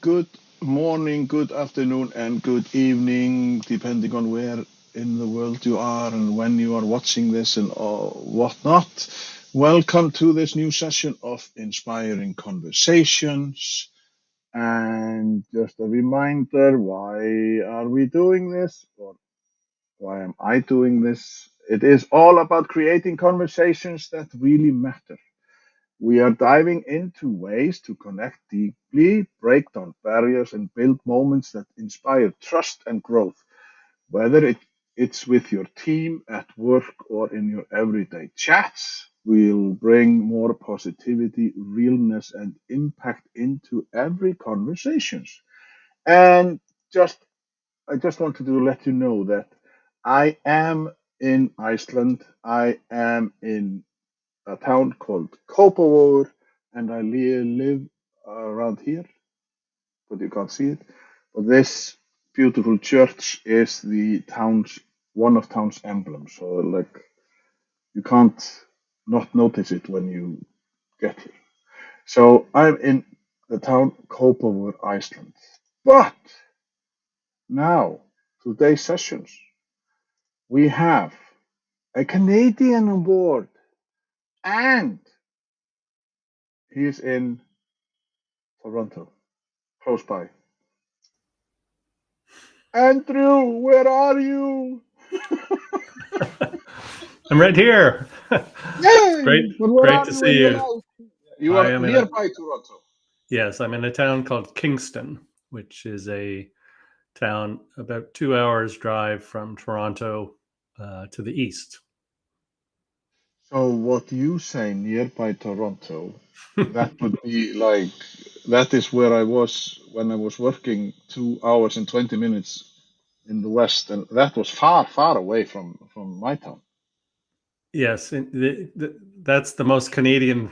good morning, good afternoon, and good evening, depending on where in the world you are and when you are watching this and whatnot. Welcome to this new session of Inspiring Conversations. And just a reminder, why are we doing this? Or why am I doing this? It is all about creating conversations that really matter. We are diving into ways to connect deeply, break down barriers, and build moments that inspire trust and growth, whether it's with your team, at work, or in your everyday chats. We'll bring more positivity, realness, and impact into every conversations. And just I just wanted to let you know that I am in Iceland. I am in a town called Kópavogur, and I live around here, but you can't see it. But this beautiful church is the town's one of town's emblems. So like you can't not notice it when you get here. So I'm in the town Kópavogur, Iceland. But now today's sessions we have a Canadian on board, and he's in Toronto, close by. Andrew, where are you? I'm right here. Yay! Great, But where great are to you in see your you. life? You I are am in a nearby Toronto. yes, I'm in a town called Kingston, which is a town about 2 hours drive from Toronto to the east. So what you say nearby Toronto, that would be like that is where I was when I was working 2 hours and 20 minutes in the west, and that was far, far away from my town. Yes, that's the most Canadian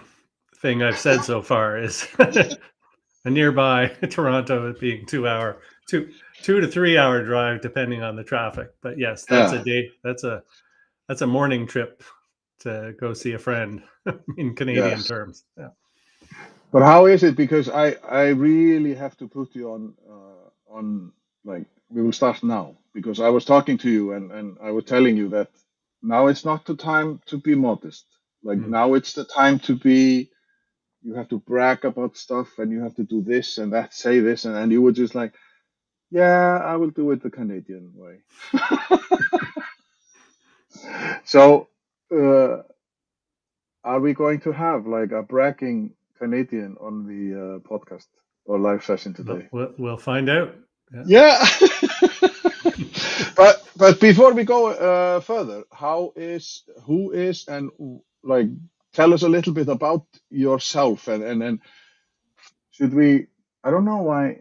thing I've said so far is a nearby Toronto being 2 hour, two to 3 hour drive depending on the traffic. But yes, that's a Yeah, day. That's a morning trip to go see a friend in Canadian yes. terms. Yeah. But how is it? Because I really have to put you on like we will start now because I was talking to you and I was telling you that now it's not the time to be modest. Like Mm. now it's the time to be. You have to brag about stuff and you have to do this and that, say this and you were just like, yeah, I will do it the Canadian way. So uh, are we going to have like a bragging Canadian on the podcast or live session today? We'll find out. Yeah. Yeah. But before we go further, who is and like tell us a little bit about yourself and should we I don't know why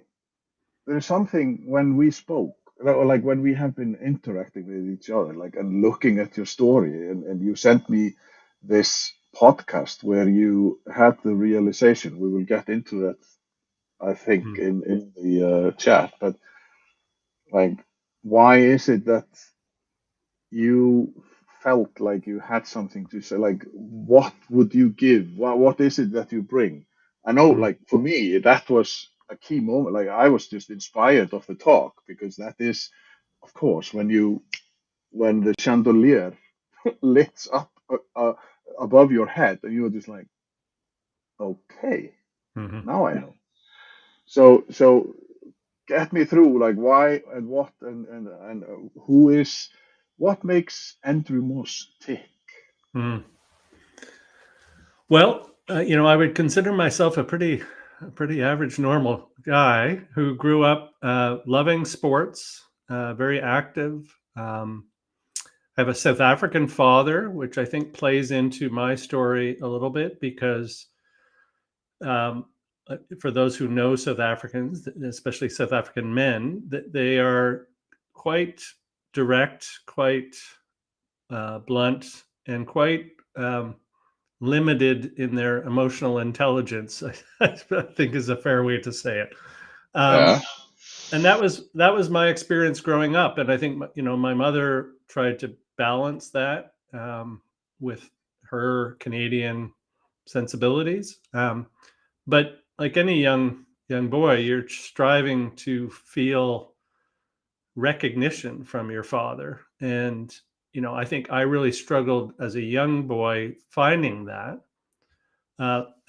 there's something when we spoke or like when we have been interacting with each other like and looking at your story and you sent me this podcast where you had the realization. We will get into that I think Mm. in the chat, but like why is it that you felt like you had something to say? Like, what would you give? What is it that you bring? I know, Mm. like, for me, that was a key moment. Like, I was just inspired of the talk because that is, of course, when the chandelier lights up above your head and you're just like, okay, Hmm. now I know. So get me through, like, why and what and who is, what makes Andrew Moss tick? Mm. Well, I would consider myself a pretty average, normal guy who grew up loving sports, very active. I have a South African father, which I think plays into my story a little bit because um, for those who know South Africans, especially South African men, that they are quite direct, quite blunt, and quite limited in their emotional intelligence. I think is a fair way to say it. Yeah. Um, and that was my experience growing up, and I think my mother tried to balance that with her Canadian sensibilities. But like any young boy, you're striving to feel recognition from your father. And, I think I really struggled as a young boy finding that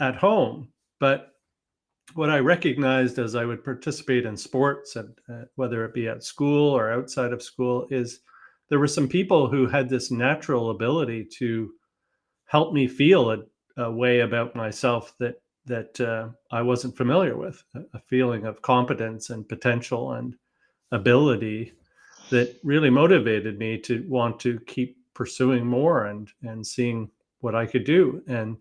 at home. But what I recognized as I would participate in sports, and whether it be at school or outside of school, is there were some people who had this natural ability to help me feel a way about myself that I wasn't familiar with, a feeling of competence and potential and ability that really motivated me to want to keep pursuing more and seeing what I could do. And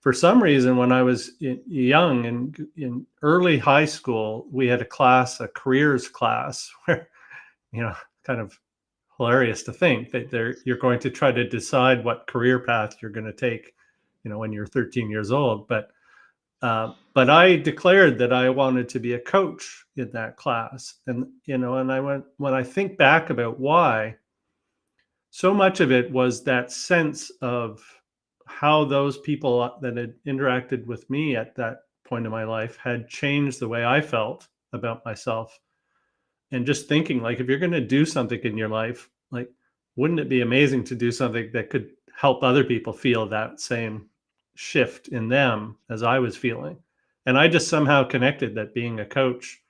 for some reason, when I was young and in early high school, we had a careers class, where, kind of hilarious to think that you're going to try to decide what career path you're going to take, when you're 13 years old. But I declared that I wanted to be a coach in that class. And, when I think back about why, so much of it was that sense of how those people that had interacted with me at that point in my life had changed the way I felt about myself. And just thinking, like, if you're going to do something in your life, like, wouldn't it be amazing to do something that could help other people feel that same shift in them as I was feeling? And I just somehow connected that being a coach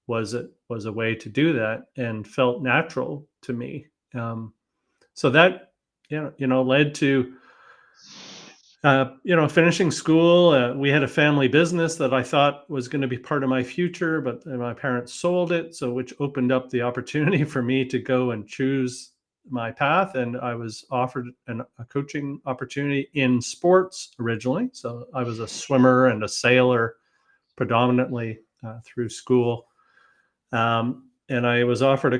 was a way to do that, and felt natural to me. So that, led to finishing school. We had a family business that I thought was going to be part of my future, but my parents sold it, so which opened up the opportunity for me to go and choose my path. And I was offered a coaching opportunity in sports originally. So I was a swimmer and a sailor predominantly through school. And I was offered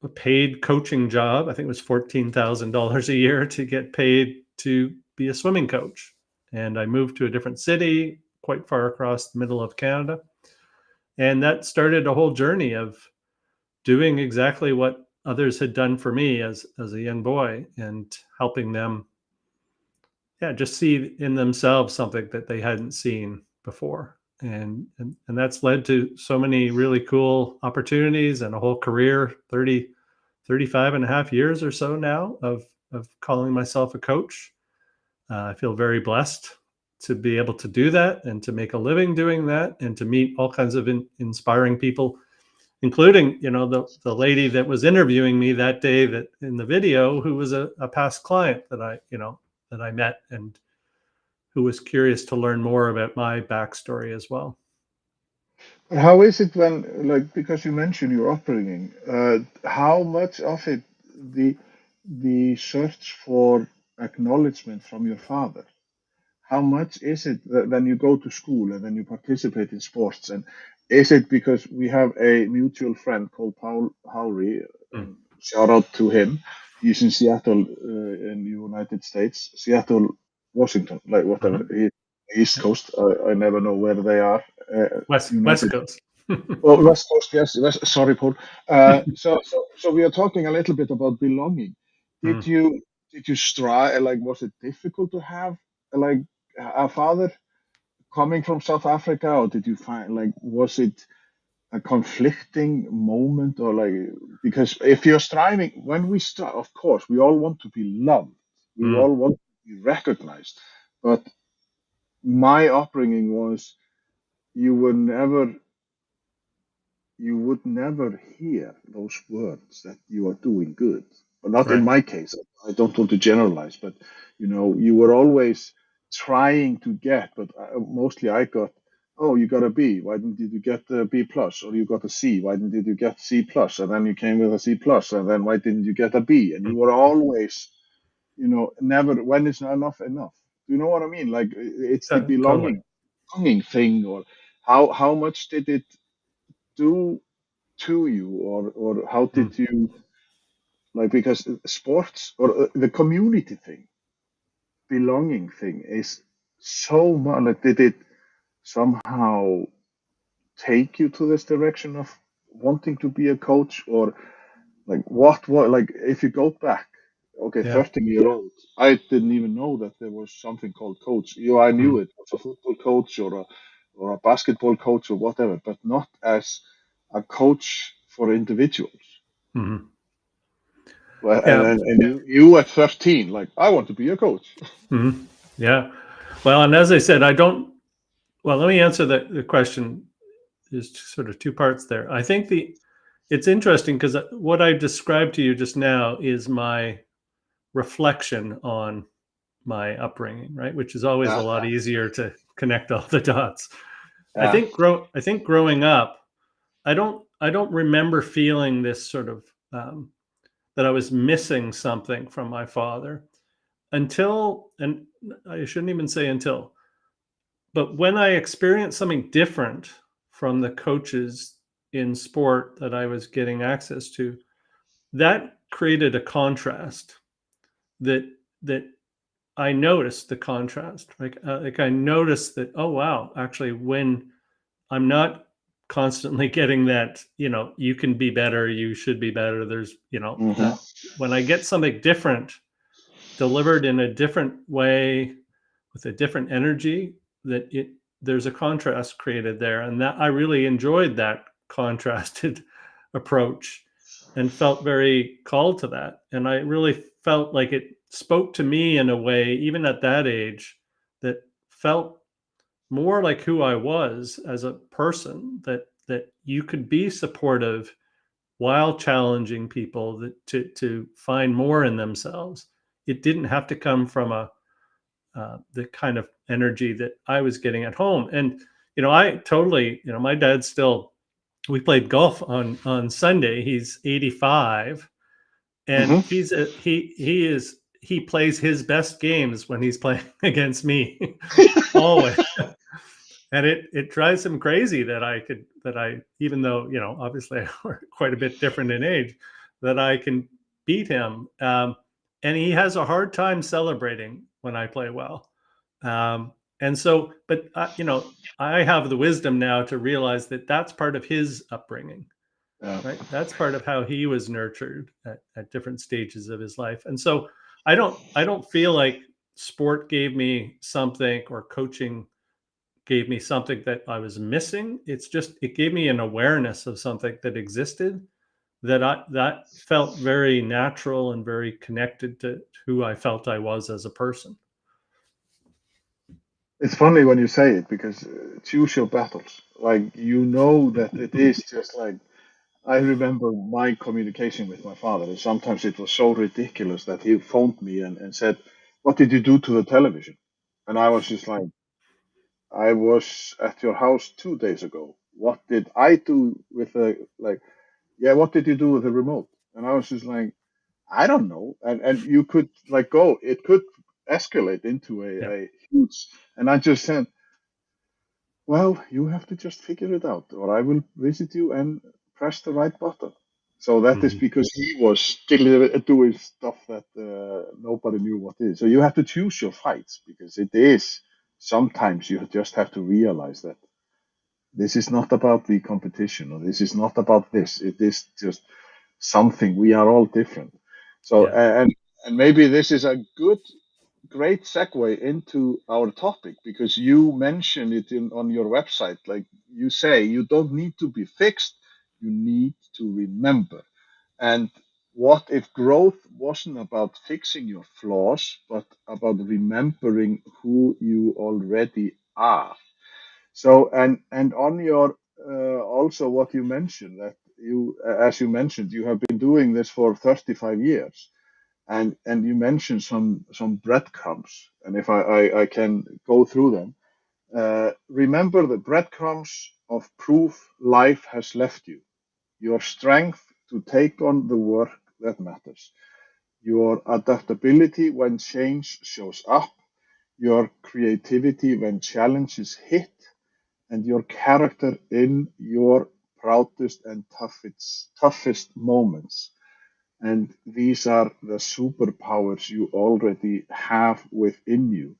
a paid coaching job. I think it was $14,000 a year to get paid to be a swimming coach. And I moved to a different city, quite far across the middle of Canada. And that started a whole journey of doing exactly what others had done for me as a young boy, and helping them, just see in themselves something that they hadn't seen before. And that's led to so many really cool opportunities and a whole career, 35 and a half years or so now of calling myself a coach. I feel very blessed to be able to do that and to make a living doing that, and to meet all kinds of inspiring people, including, the lady that was interviewing me that day, that in the video, who was a past client that I met, and who was curious to learn more about my backstory as well. How is it when, like, because you mentioned your upbringing, how much of it the search for acknowledgement from your father? How much is it when you go to school and then you participate in sports? And is it because we have a mutual friend called Paul Howry, Mm. shout out to him. He's in Seattle, in the United States, Seattle, Washington, like whatever. Mm-hmm. East Yeah. Coast. I never know where they are. West United. Coast. Well, West Coast, yes. Sorry, Paul. So we are talking a little bit about belonging. Did Mm. you strive? Like, was it difficult to have like a father coming from South Africa, or did you find, like, was it a conflicting moment, or like, because if you're striving, when we start, of course, we all want to be loved, we Mm. all want to be recognized, but my upbringing was you were never you would never hear those words that you are doing good. But not in Right. my case. I don't want to generalize, but you were always trying to get. But mostly I got, oh, you got a B. Why didn't you get a B plus? Or you got a C. Why didn't you get C plus? And then you came with a C plus. And then why didn't you get a B? And Mm. you were always, never. When is enough enough? Do you know what I mean? Like, it's the Totally. belonging thing, or how much did it do to you, or how Mm. did you, like, because sports, or the community thing, belonging thing, is so much, like, did it somehow take you to this direction of wanting to be a coach, or like what, like, if you go back, okay, Yeah. 13-year old, I didn't even know that there was something called coach. I knew Mm. it was a football coach, or or a basketball coach or whatever, but not as a coach for individuals. Mm-hmm. Well, Yeah. and you at 13, like, I want to be a coach. Mm-hmm. Yeah. Well, and as I said, I don't. Well, let me answer the question. There's sort of two parts there. I think it's interesting because what I described to you just now is my reflection on my upbringing, right? Which is always a Yeah, lot easier to connect all the dots. yeah, I think growing up, I don't remember feeling this sort of that I was missing something from my father until, and I shouldn't even say until, but when I experienced something different from the coaches in sport that I was getting access to, that created a contrast that that I noticed the contrast. Like I noticed that, oh wow, actually when I'm not constantly getting that, you can be better, you should be better. There's, hmm, when I get something different delivered in a different way with a different energy, that there's a contrast created there, and that I really enjoyed that contrasted approach and felt very called to that. And I really felt like it spoke to me in a way, even at that age, that felt more like who I was as a person, that you could be supportive while challenging people to find more in themselves. It didn't have to come from the kind of energy that I was getting at home. And I totally, my dad still, we played golf on Sunday. He's 85, and hmm. he plays his best games when he's playing against me. Always. And it drives him crazy that I, even though obviously we're quite a bit different in age, that I can beat him. And he has a hard time celebrating when I play well. And so, but I have the wisdom now to realize that that's part of his upbringing, Yeah. right? That's part of how he was nurtured at different stages of his life. And so I don't feel like sport gave me something, or coaching gave me something that I was missing. It's just, it gave me an awareness of something that existed, that felt very natural and very connected to who I felt I was as a person. It's funny when you say it because choose your battles. Like, that it is just like, I remember my communication with my father, and sometimes it was so ridiculous that he phoned me and said, "What did you do to the television?" And I was just like, "I was at your house 2 days ago. What did I do with the, like, yeah, what did you do with the remote?" And I was just like, "I don't know." And you could, like, go, it could escalate into Yeah. a huge, and I just said, "Well, you have to just figure it out, or I will visit you and press the right button." So that is Mm-hmm. because he was doing stuff that nobody knew what is. So you have to choose your fights, because it is, sometimes you just have to realize that this is not about the competition, or this is not about this. It is just something. We are all different. So, Yeah. and maybe this is a great segue into our topic, because you mentioned it on your website. Like, you say, you don't need to be fixed, you need to remember. And what if growth wasn't about fixing your flaws, but about remembering who you already are? So, and on your also what you mentioned, that you, as you mentioned, you have been doing this for 35 years, and you mentioned some breadcrumbs, and if I can go through them. Remember the breadcrumbs of proof life has left you: your strength to take on the work that matters, your adaptability when change shows up, your creativity when challenges hit, and your character in your proudest and toughest moments. And these are the superpowers you already have within you.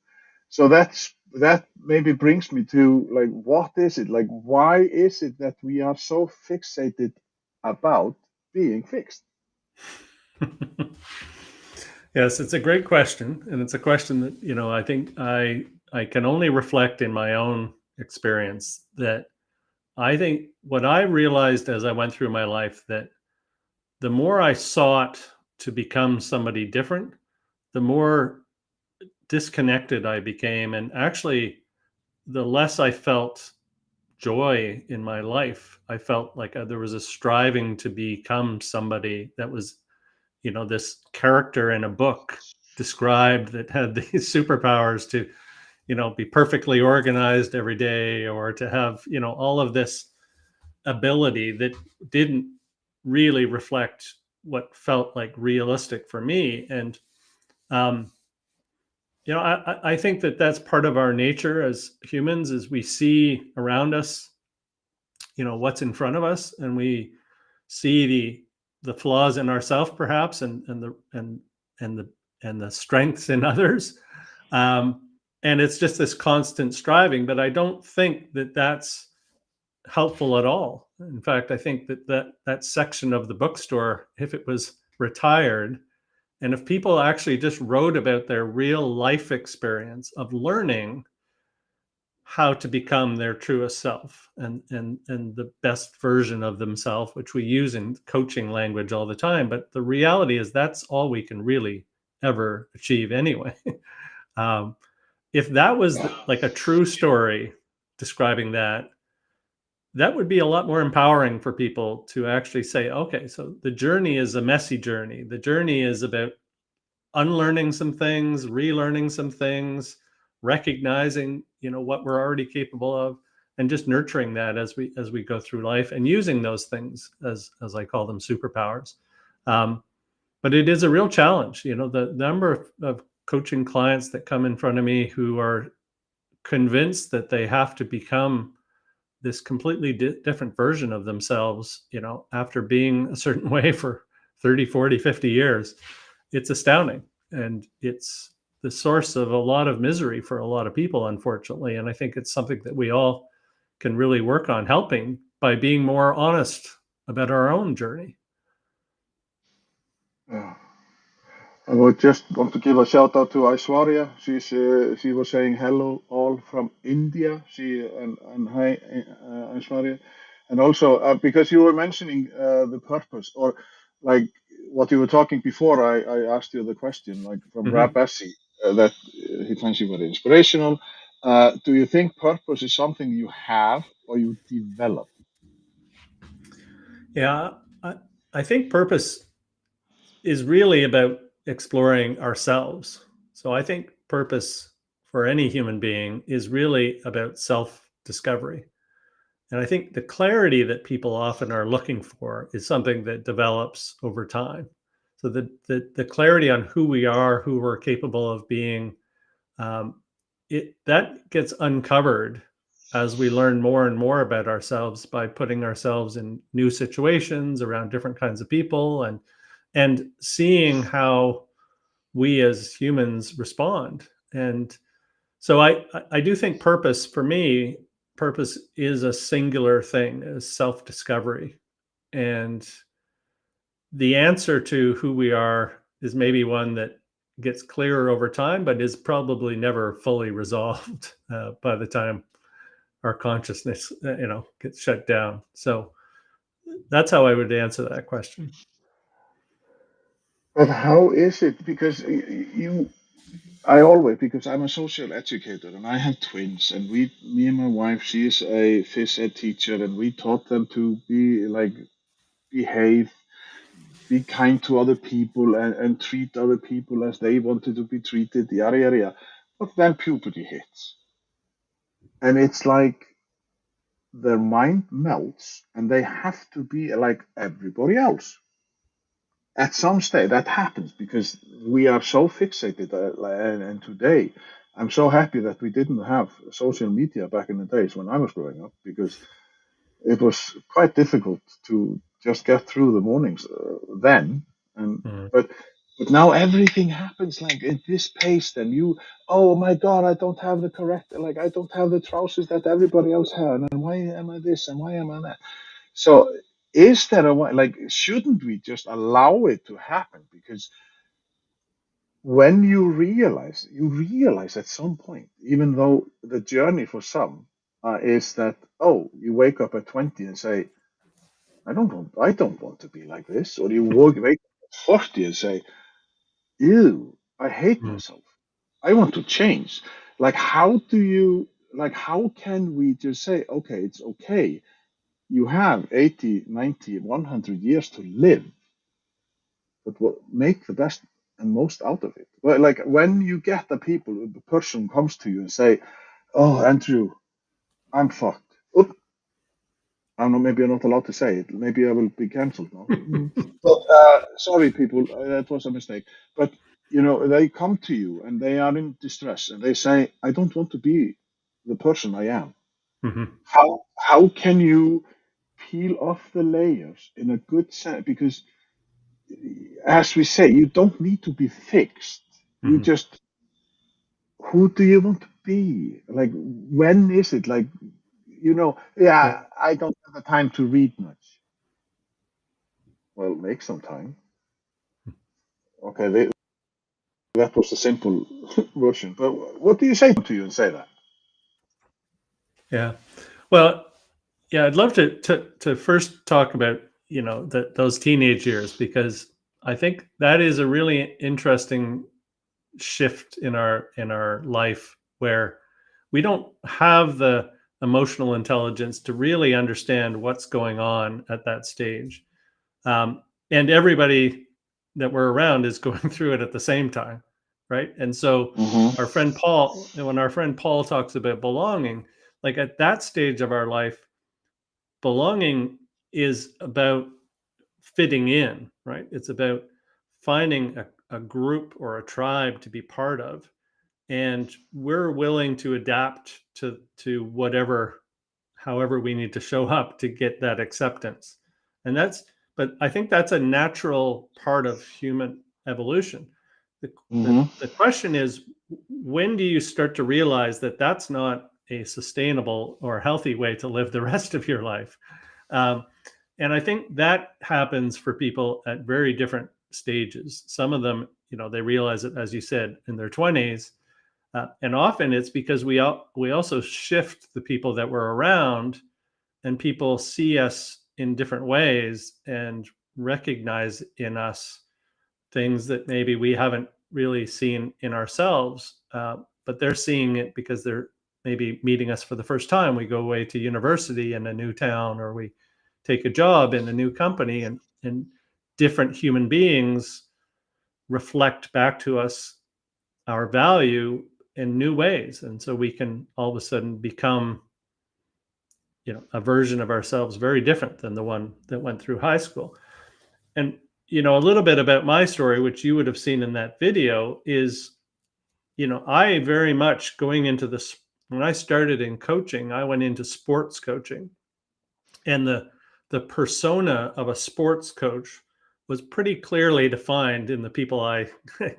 So that maybe brings me to, like, what is it? Like, why is it that we are so fixated about being fixed? Yes, it's a great question, and it's a question that I think I can only reflect in my own experience that I think what I realized as I went through my life, that the more I sought to become somebody different, the more disconnected I became. And actually, the less I felt joy in my life. I felt like there was a striving to become somebody that was, this character in a book described that had these superpowers to, be perfectly organized every day, or to have, all of this ability that didn't really reflect what felt like realistic for me. And um, I think that that's part of our nature as humans, is we see around us, what's in front of us, and we see the flaws in ourselves, perhaps, and the strengths in others. um, and it's just this constant striving, but I don't think that that's helpful at all. In fact, I think that section of the bookstore, if it was retired, and if people actually just wrote about their real life experience of learning how to become their truest self, and the best version of themselves, which we use in coaching language all the time, but the reality is that's all we can really ever achieve anyway. um, if that was like a true story describing that, that would be a lot more empowering for people to actually say, okay, so the journey is a messy journey. The journey is about unlearning some things, relearning some things, recognizing, what we're already capable of, and just nurturing that as we go through life, and using those things as I call them, superpowers. Um, but it is a real challenge. The number of coaching clients that come in front of me who are convinced that they have to become this completely different version of themselves, after being a certain way for 30, 40, 50 years. It's astounding. And it's the source of a lot of misery for a lot of people, unfortunately. And I think it's something that we all can really work on helping by being more honest about our own journey. Yeah. I would just want to give a shout out to Aishwarya. She was saying hello all from India. And hi, Aishwarya. And also because you were mentioning the purpose, or like what you were talking before, I asked you the question, like from Mm-hmm. Rabessi, that he finds you very inspirational. Do you think purpose is something you have or you develop? Yeah, I think purpose is really about exploring ourselves. So I think purpose for any human being is really about self discovery. And I think the clarity that people often are looking for is something that develops over time. So the clarity on who we are, who we're capable of being, um, that gets uncovered as we learn more and more about ourselves by putting ourselves in new situations around different kinds of people, and seeing how we as humans respond. And so I do think purpose, for me, purpose is a singular thing, is self-discovery. And the answer to who we are is maybe one that gets clearer over time, but is probably never fully resolved by the time our consciousness, gets shut down. So that's how I would answer that question. But how is it? Because I always, because I'm a social educator and I have twins, and me and my wife, she is a phys ed teacher, and we taught them to be like, behave, be kind to other people, and treat other people as they wanted to be treated, yada, yada, yada. But then puberty hits, and it's like their mind melts, and they have to be like everybody else. At some stage that happens because we are so fixated, and today I'm so happy that we didn't have social media back in the days when I was growing up, because it was quite difficult to just get through the mornings then. And Mhm. but now everything happens like at this pace. Then oh my god, I don't have the correct, like I don't have the trousers that everybody else had, and why am I this and why am I that? So is there a way, like, shouldn't we just allow it to happen? Because when you realize at some point, even though the journey for some is that, oh, you wake up at 20 and say, I don't want to be like this. Or you wake up at 40 and say, ew, I hate Mm. myself. I want to change. Like, how do you, like, how can we just say, okay, it's okay. You have 80, 90, 100 years to live, but we'll make the best and most out of it. Well, like when you get the person comes to you and say, oh, Andrew, I'm fucked. Oop, I don't know, maybe I'm not allowed to say it. Maybe I will be cancelled now. But sorry, people, that was a mistake. But they come to you and they are in distress and they say, "I don't want to be the person I am." Mhm. How can you peel off the layers in a good sense? Because, as we say, you don't need to be fixed. You Mhm. just, who do you want to be? Like, when is it? Like, Yeah. yeah, I don't have the time to read much. Well, make some time. Okay, that was the simple version. But what do you say to you and say that? Yeah. Well, yeah, I'd love to first talk about, those teenage years, because I think that is a really interesting shift in our life, where we don't have the emotional intelligence to really understand what's going on at that stage. And everybody that we're around is going through it at the same time, right? And so Hmm. when our friend Paul talks about belonging, like at that stage of our life, belonging is about fitting in, right? It's about finding a group or a tribe to be part of, and we're willing to adapt to whatever, however we need to show up to get that acceptance. And that's but I think that's a natural part of human evolution. the, Hmm. the question is, when do you start to realize that that's not a sustainable or healthy way to live the rest of your life? um, and I think that happens for people at very different stages. Some of them, they realize it, as you said, in their 20s. And often it's because we also shift the people that we're around, and people see us in different ways and recognize in us things that maybe we haven't really seen in ourselves. But they're seeing it because they're maybe meeting us for the first time. We go away to university in a new town, or we take a job in a new company, and different human beings reflect back to us our value in new ways. And so we can all of a sudden become, a version of ourselves very different than the one that went through high school. And, a little bit about my story, which you would have seen in that video, is, I very much going into this, when I started in coaching, I went into sports coaching. And the persona of a sports coach was pretty clearly defined in the people I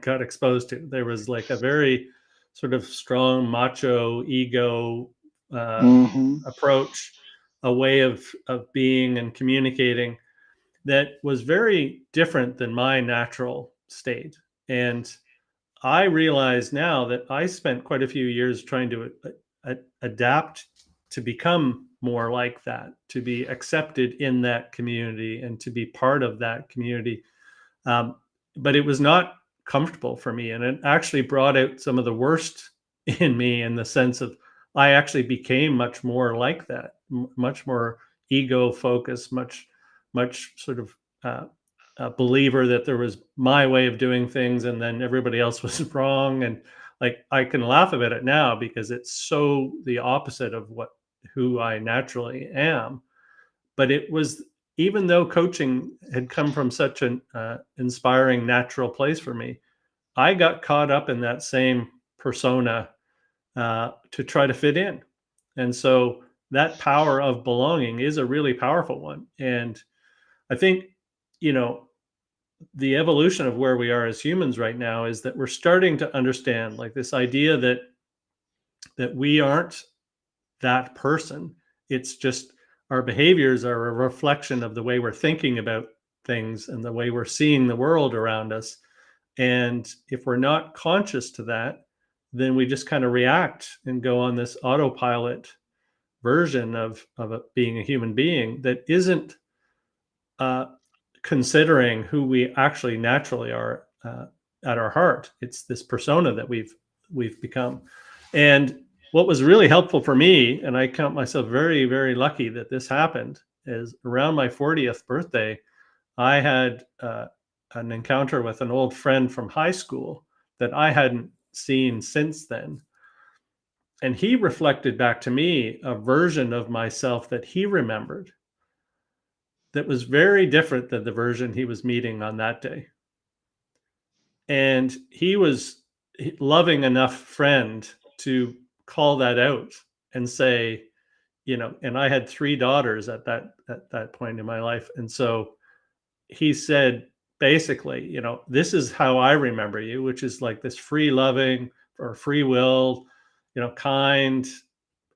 got exposed to. There was like a very sort of strong macho ego uh, Hmm. approach, a way of being and communicating that was very different than my natural state. And I realize now that I spent quite a few years trying to adapt to become more like that, to be accepted in that community and to be part of that community. Um, but it was not comfortable for me. And it actually brought out some of the worst in me, in the sense of I actually became much more like that, much more ego focused, much sort of a believer that there was my way of doing things and then everybody else was wrong. And like I can laugh about it now because it's so the opposite of who I naturally am. But it was, even though coaching had come from such an inspiring natural place for me, I got caught up in that same persona to try to fit in. And so that power of belonging is a really powerful one. And I think, you know, the evolution of where we are as humans right now is that we're starting to understand, like, this idea that we aren't that person. It's just our behaviors are a reflection of the way we're thinking about things and the way we're seeing the world around us. And if we're not conscious to that, then we just kind of react and go on this autopilot version of being a human being that isn't considering who we actually naturally are at our heart. It's this persona that we've become. And what was really helpful for me, and I count myself very, very lucky that this happened, is around my 40th birthday, I had an encounter with an old friend from high school that I hadn't seen since then. And he reflected back to me a version of myself that he remembered that was very different than the version he was meeting on that day. And he was a loving enough friend to call that out and say, and I had 3 daughters at that point in my life. And so he said, basically, this is how I remember you, which is like this free loving or free will, kind,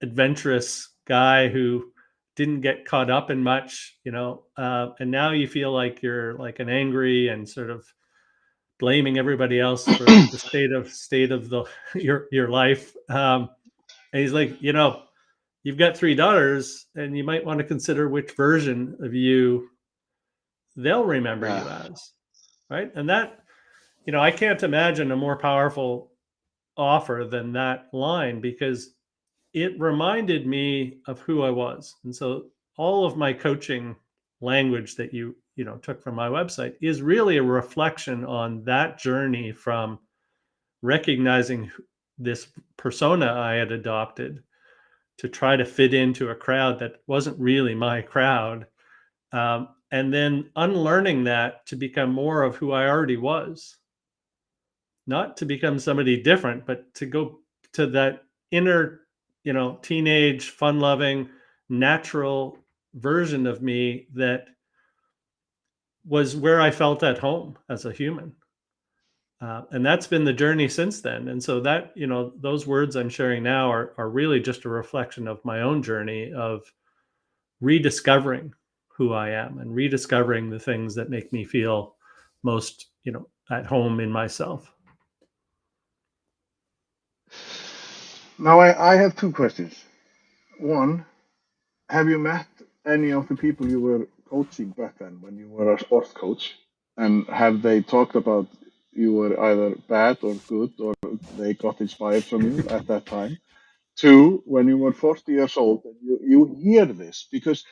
adventurous guy who didn't get caught up in much, and now you feel like you're like an angry and sort of blaming everybody else for the state of the your life. And he's like, you've got 3 daughters, and you might want to consider which version of you they'll remember you as, right? And that, I can't imagine a more powerful offer than that line, because it reminded me of who I was. And so all of my coaching language that you took from my website is really a reflection on that journey from recognizing this persona I had adopted to try to fit into a crowd that wasn't really my crowd, and then unlearning that to become more of who I already was, not to become somebody different, but to go to that inner, teenage, fun-loving, natural version of me that was where I felt at home as a human. And that's been the journey since then. And so that, those words I'm sharing now are really just a reflection of my own journey of rediscovering who I am and rediscovering the things that make me feel most, at home in myself. Now, I have 2 questions. One, have you met any of the people you were coaching back then when you were a sports coach? And have they talked about you were either bad or good, or they got inspired from you at that time? 2, when you were 40 years old, and you hear this, because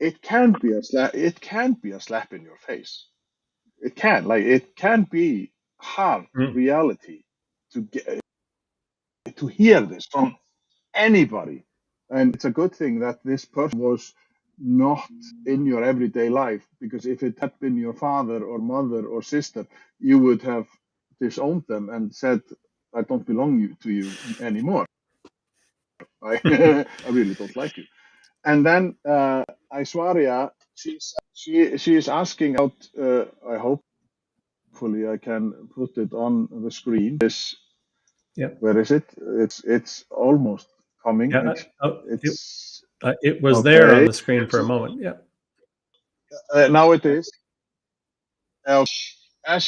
it can be a slap in your face. It can be hard Mm. reality to get to hear this from anybody. And it's a good thing that this person was not in your everyday life, because if it had been your father or mother or sister, you would have disowned them and said, I don't belong to you anymore. I really don't like you. And then Aishwarya, she is asking out. I hopefully I can put it on the screen. Yeah. Where is it? It's almost coming. Yeah. It's It was there on okay. the screen for a moment. Yeah. Now it is. Uh, as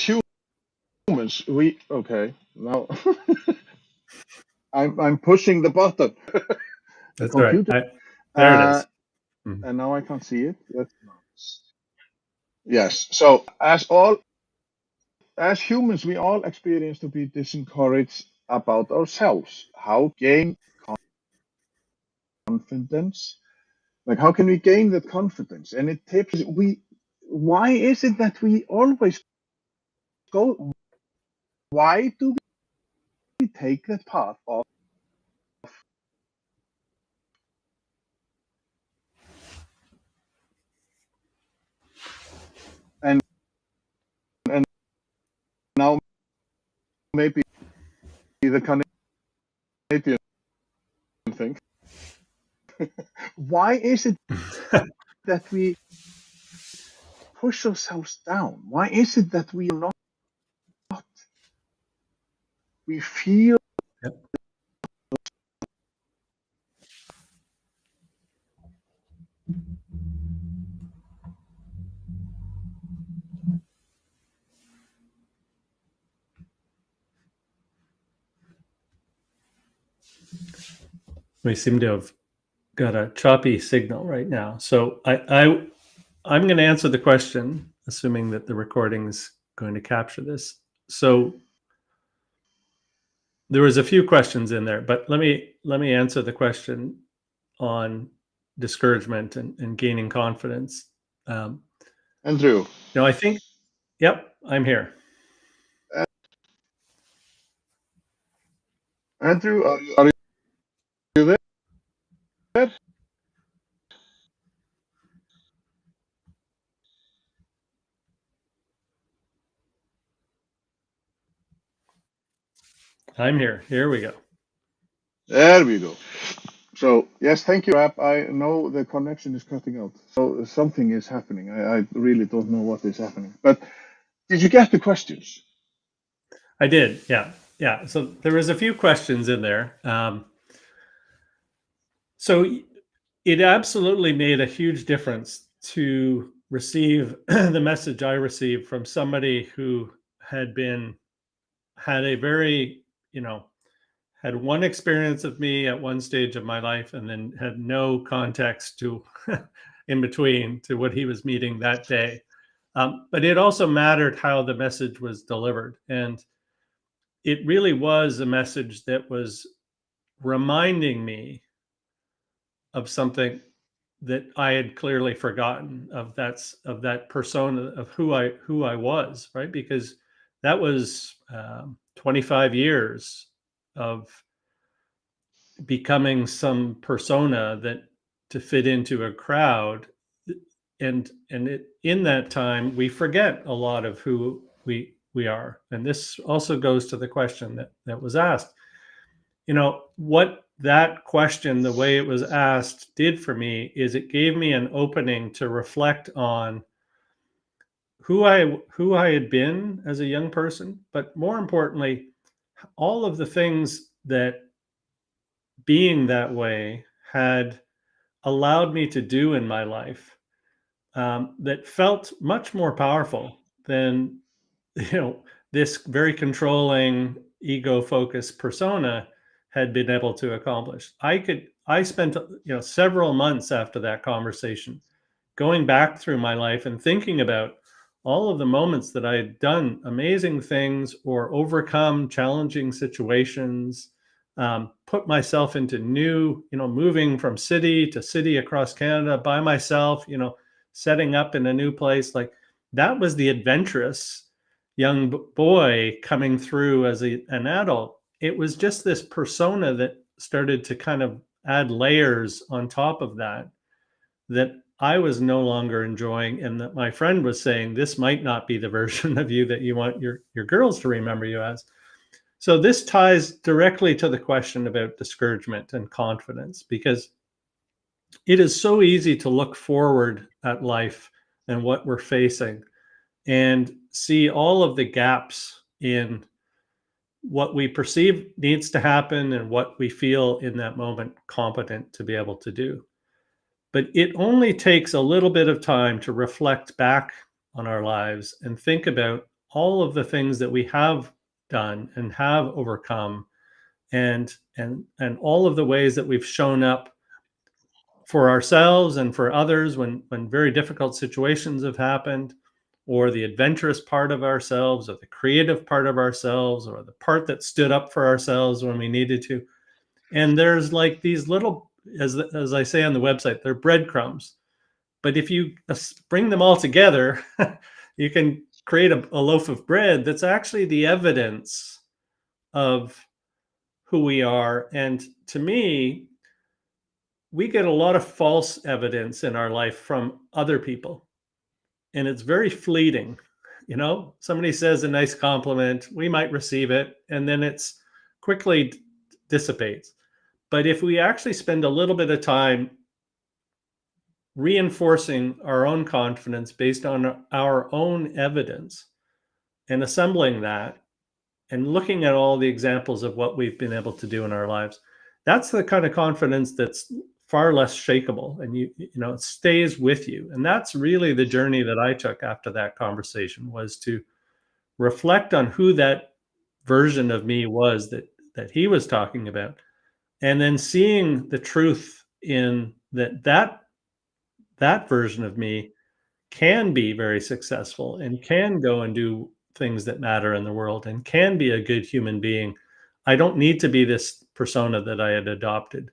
humans, we okay. Now I'm pushing the button. The That's all right. computer. There it Uh, is. Mhm. and now I can't see it. Yes. So as humans, we all experience to be disencouraged about ourselves. How gain confidence? Like, how can we gain that confidence? And it tips we. Why is it that we always go? Why do we take that path of? And and now maybe the Canadian thing. Why is it that we push ourselves down? Why is it that we are not? We feel Yep. We seem to have got a choppy signal right now. So I'm going to answer the question, assuming that the recording is going to capture this. So there was a few questions in there, but let me answer the question on discouragement and gaining confidence. Andrew. I think, yep, I'm here. Andrew, are you there? I'm here. Here we go. There we go. So, yes, thank you, Rap. I know the connection is cutting out. So something is happening. I really don't know what is happening. But did you get the questions? I did. Yeah. Yeah. So there was a few questions in there. So it absolutely made a huge difference to receive the message I received from somebody who had had a very, had one experience of me at one stage of my life and then had no context to in between to what he was meeting that day. But it also mattered how the message was delivered. And it really was a message that was reminding me of something that I had clearly forgotten of that persona of who I was, right? Because that was 25 years of becoming some persona that to fit into a crowd, in that time we forget a lot of who we are. And this also goes to the question that was asked. What that question, the way it was asked, did for me is it gave me an opening to reflect on who I had been as a young person, but more importantly, all of the things that being that way had allowed me to do in my life, that felt much more powerful than you know this very controlling, ego focused persona had been able to accomplish. I spent several months after that conversation going back through my life and thinking about all of the moments that I had done amazing things or overcome challenging situations, put myself into new, moving from city to city across Canada by myself, setting up in a new place. Like, that was the adventurous young boy coming through as an adult. It was just this persona that started to kind of add layers on top of that I was no longer enjoying, and that my friend was saying, this might not be the version of you that you want your girls to remember you as. So this ties directly to the question about discouragement and confidence, because it is so easy to look forward at life and what we're facing and see all of the gaps in what we perceive needs to happen and what we feel in that moment competent to be able to do. But it only takes a little bit of time to reflect back on our lives and think about all of the things that we have done and have overcome, and all of the ways that we've shown up for ourselves and for others when very difficult situations have happened, or the adventurous part of ourselves, or the creative part of ourselves, or the part that stood up for ourselves when we needed to. And there's like these little, as I say on the website, they're breadcrumbs. But if you bring them all together, you can create a loaf of bread that's actually the evidence of who we are. And to me, we get a lot of false evidence in our life from other people, and it's very fleeting. Somebody says a nice compliment, we might receive it, and then it's quickly dissipates. But if we actually spend a little bit of time reinforcing our own confidence based on our own evidence and assembling that and looking at all the examples of what we've been able to do in our lives, that's the kind of confidence that's far less shakable, and it stays with you. And that's really the journey that I took after that conversation, was to reflect on who that version of me was that he was talking about, and then seeing the truth in that version of me can be very successful and can go and do things that matter in the world and can be a good human being. I don't need to be this persona that I had adopted.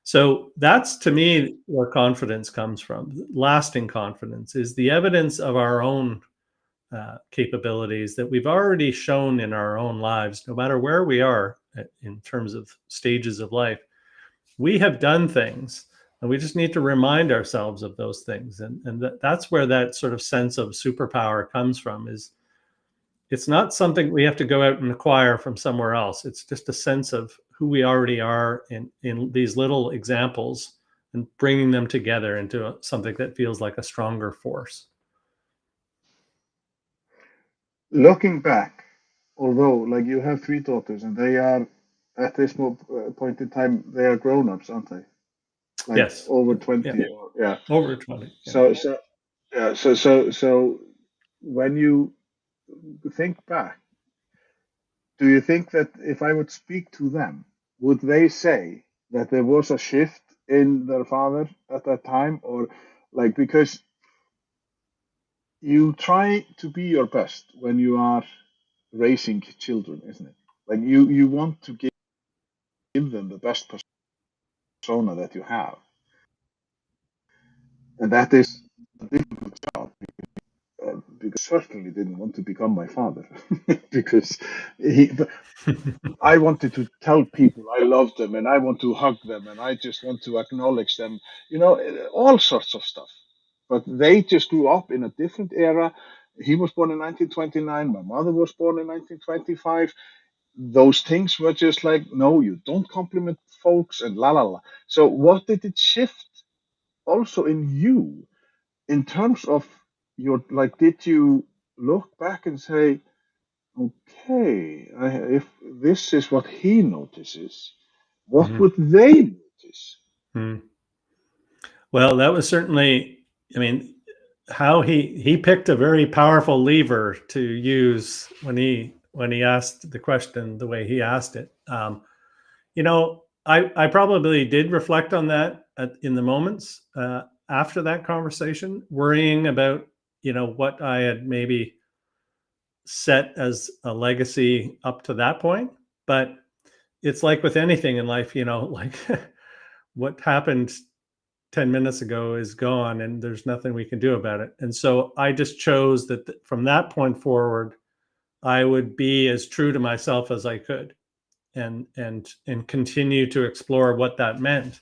So that's, to me, where confidence comes from. Lasting confidence is the evidence of our own capabilities that we've already shown in our own lives, no matter where we are in terms of stages of life. We have done things, and we just need to remind ourselves of those things. And that's where that sort of sense of superpower comes from. Is it's not something we have to go out and acquire from somewhere else. It's just a sense of who we already are in these little examples and bringing them together into something that feels like a stronger force. Looking back, although like you have three daughters and they are at this point in time they are grown-ups, aren't they? Like Yes. over Yeah. 20 Yeah. or yeah. Over 20. Yeah. So when you think back, do you think that if I would speak to them, would they say that there was a shift in their father at that time? Or like, because you try to be your best when you are raising children, isn't it? Like you want to give them the best persona that you have. And that is a difficult job because I certainly didn't want to become my father because but I wanted to tell people I love them and I want to hug them and I just want to acknowledge them, all sorts of stuff. But they just grew up in a different era. He was born in 1929. My mother was born in 1925. Those things were just like, no, you don't compliment folks and la la la. So, what did it shift also in you in terms of your, like, did you look back and say, okay, if this is what he notices, what Mhm. would they notice? Mhm. Well, that was certainly, I mean, how he picked a very powerful lever to use when he asked the question the way he asked it. I probably did reflect on that in the moments after that conversation, worrying about what I had maybe set as a legacy up to that point. But it's like with anything in life, like what happened 10 minutes ago is gone and there's nothing we can do about it. And so I just chose that from that point forward, I would be as true to myself as I could and continue to explore what that meant.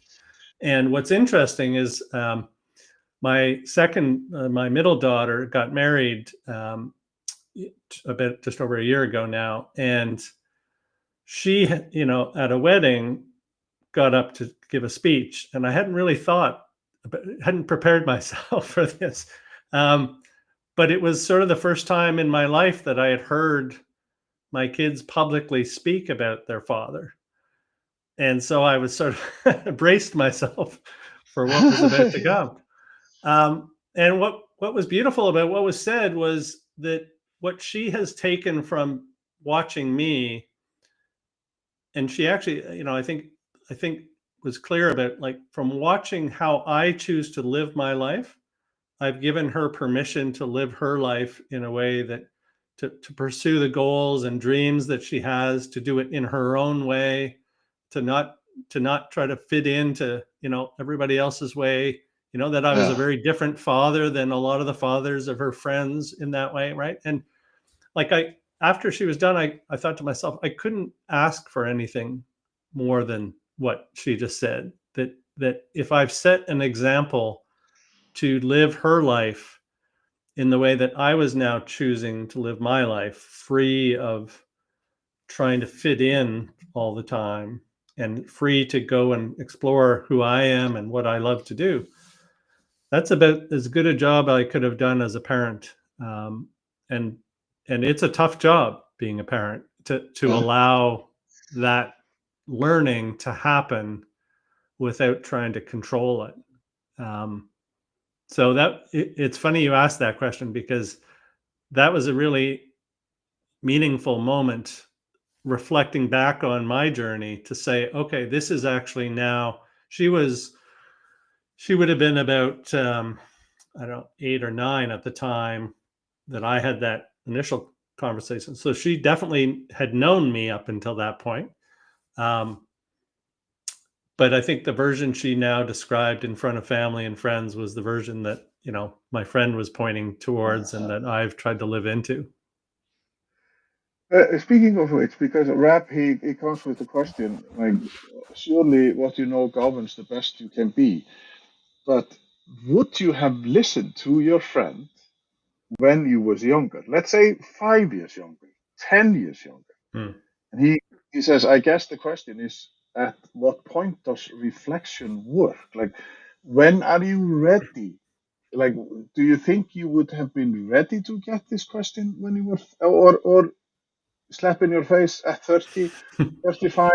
And what's interesting is my middle daughter got married just over a year ago now. And she, at a wedding, got up to give a speech, and I hadn't really hadn't prepared myself for this. But it was sort of the first time in my life that I had heard my kids publicly speak about their father. And so I was sort of braced myself for what was about to come. And what was beautiful about what was said was that what she has taken from watching me, and she actually, I think was clear about, like, from watching how I choose to live my life, I've given her permission to live her life in a way that to pursue the goals and dreams that she has, to do it in her own way, to not try to fit into, everybody else's way, that I was a Yeah. very different father than a lot of the fathers of her friends in that way, right? And like after she was done, I thought to myself, I couldn't ask for anything more than what she just said. That if I've set an example to live her life in the way that I was now choosing to live my life, free of trying to fit in all the time and free to go and explore who I am and what I love to do, that's about as good a job I could have done as a parent. And it's a tough job being a parent, to Yeah. allow that learning to happen without trying to control it. So it's funny you asked that question, because that was a really meaningful moment, reflecting back on my journey, to say, okay, this is actually now, she was she would have been about I don't know, 8 or 9 at the time that I had that initial conversation. So she definitely had known me up until that point. Um, but I think the version she now described in front of family and friends was the version that, my friend was pointing towards and that I've tried to live into. Speaking of which, because rap, he comes with the question like, surely what you know governs the best you can be. But would you have listened to your friend when you was younger? Let's say 5 years younger, 10 years younger. Hmm. And he says, I guess the question is, at what point does reflection work? Like, when are you ready? Like, do you think you would have been ready to get this question when you were, or slap in your face at 30, 35?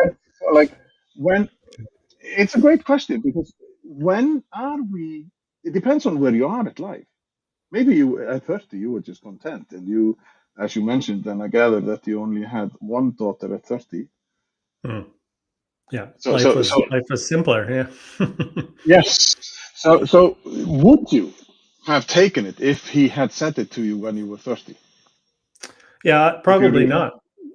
Like, when, it's a great question because when are we, it depends on where you are at life. Maybe you, at 30, you were just content and you, as you mentioned, and I gather that you only had one daughter at 30. Hmm. Yeah, So, life so, was so, life was simpler. Yeah. yes. So, would you have taken it if he had said it to you when you were 30? Yeah, If you probably reflect, not.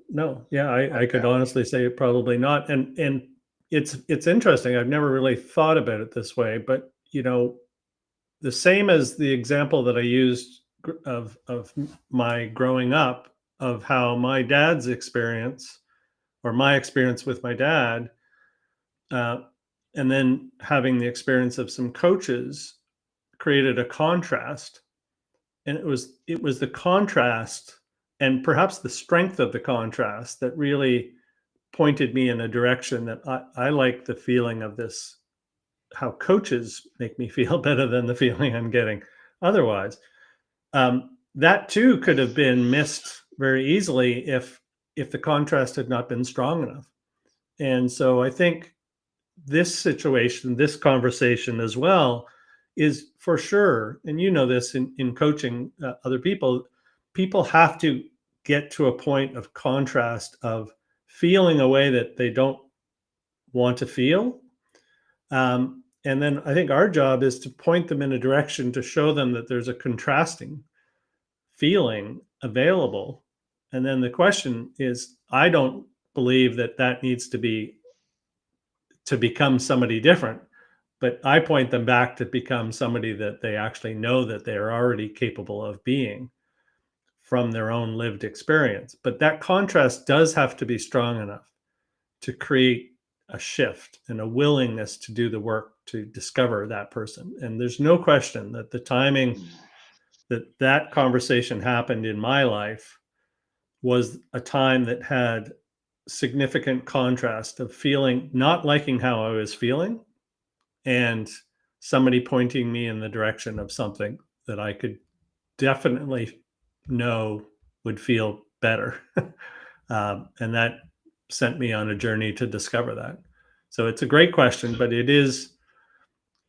No, yeah, I could yeah. honestly say probably not. And it's interesting. I've never really thought about it this way, but the same as the example that I used of my growing up, of how my dad's experience or my experience with my dad, uh, and then having the experience of some coaches created a contrast, and it was the contrast and perhaps the strength of the contrast that really pointed me in a direction that I like the feeling of this, how coaches make me feel better than the feeling I'm getting otherwise. That too could have been missed very easily if the contrast had not been strong enough. And so I think this situation, this conversation as well, is for sure, and this in coaching other people, people have to get to a point of contrast of feeling a way that they don't want to feel. And then I think our job is to point them in a direction to show them that there's a contrasting feeling available. And then the question is, I don't believe that that needs to become somebody different, but I point them back to become somebody that they actually know that they are already capable of being from their own lived experience. But that contrast does have to be strong enough to create a shift and a willingness to do the work to discover that person. And there's no question that the timing that conversation happened in my life was a time that had significant contrast of feeling not liking how I was feeling, and somebody pointing me in the direction of something that I could definitely know would feel better. And that sent me on a journey to discover that. So it's a great question, but it is,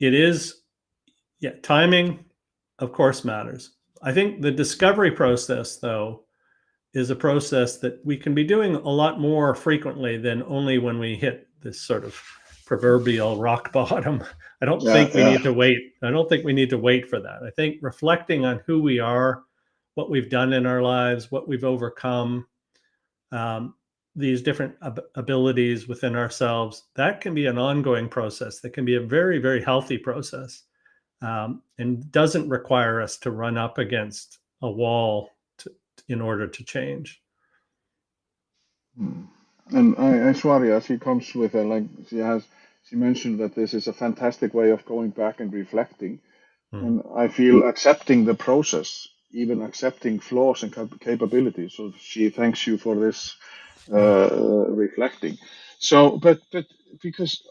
yeah, timing, of course, matters. I think the discovery process, though, is a process that we can be doing a lot more frequently than only when we hit this sort of proverbial rock bottom. I don't Yeah, think we yeah. need to wait. I don't think we need to wait for that. I think reflecting on who we are, what we've done in our lives, what we've overcome, um, these different abilities within ourselves, that can be an ongoing process. That can be a very, very healthy process, and doesn't require us to run up against a wall in order to change. Hmm. And Aishwarya, she comes with a, like, she mentioned that this is a fantastic way of going back and reflecting. Mm. And I feel accepting the process, even accepting flaws and capabilities. So she thanks you for this Mm. reflecting. So, but because,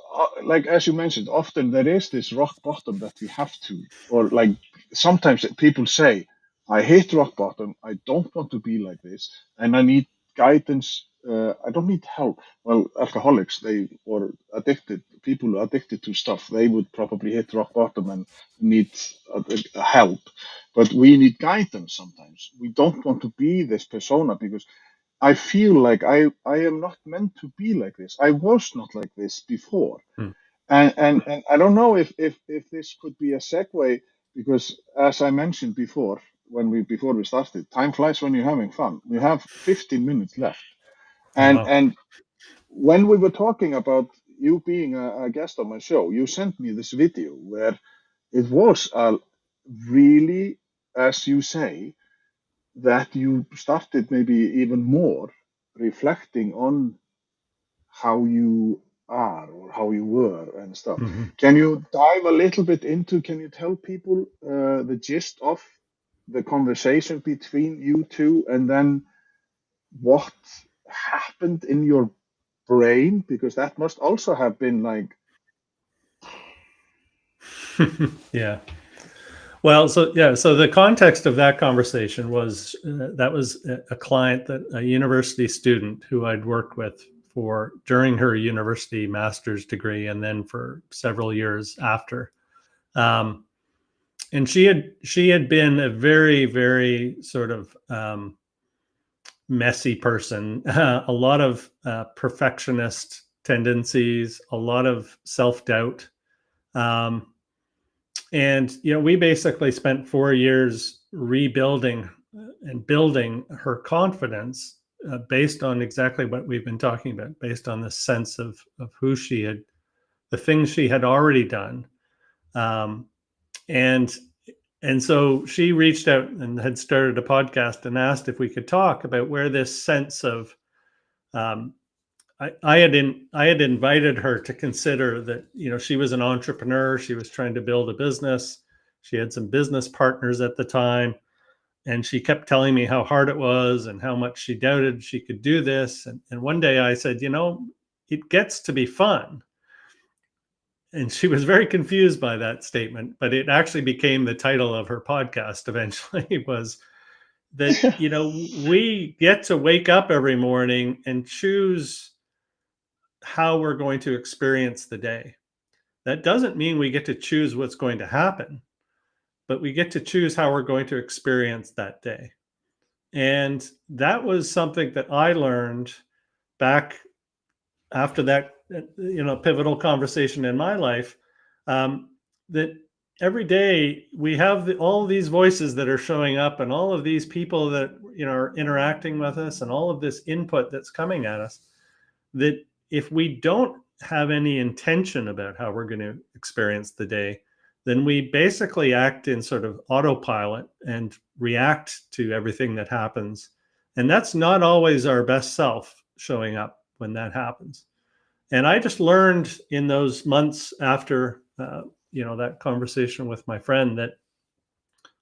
like as you mentioned, often there is this rock bottom that we have to, or like sometimes people say, I hit rock bottom. I don't want to be like this, and I need guidance. I don't need help. Well, alcoholics, they or addicted people addicted to stuff, they would probably hit rock bottom and need help. But we need guidance sometimes. We don't want to be this persona because I feel like I am not meant to be like this. I was not like this before. Mm. And I don't know if this could be a segue, because as I mentioned before, before we started, time flies when you're having fun. We have 15 minutes left. Oh, And wow. and when we were talking about you being a guest on my show, you sent me this video where it was really, as you say, that you started maybe even more reflecting on how you are or how you were and stuff. Mhm. Can you dive a little bit into, can you tell people the gist of the conversation between you two, and then what happened in your brain? Because that must also have been like, Yeah. Well, so yeah, so the context of that conversation was that was a client, that a university student who I'd worked with for during her university master's degree, and then for several years after. Um, and she had been a very, very sort of messy person, a lot of perfectionist tendencies, a lot of self doubt. Um, and we basically spent 4 years rebuilding and building her confidence, based on exactly what we've been talking about, based on the sense of who she had, the things she had already done. um, and and so she reached out and had started a podcast and asked if we could talk about where this sense of, um, I had invited her to consider that, she was an entrepreneur. She was trying to build a business. She had some business partners at the time, and she kept telling me how hard it was and how much she doubted she could do this. And one day I said, it gets to be fun. And she was very confused by that statement, but it actually became the title of her podcast eventually, was that, we get to wake up every morning and choose how we're going to experience the day. That doesn't mean we get to choose what's going to happen, but we get to choose how we're going to experience that day. And that was something that I learned back after that, pivotal conversation in my life. That every day we have all of these voices that are showing up, and all of these people that are interacting with us, and all of this input that's coming at us, that if we don't have any intention about how we're going to experience the day, then we basically act in sort of autopilot and react to everything that happens. And that's not always our best self showing up when that happens. And I just learned in those months after, that conversation with my friend, that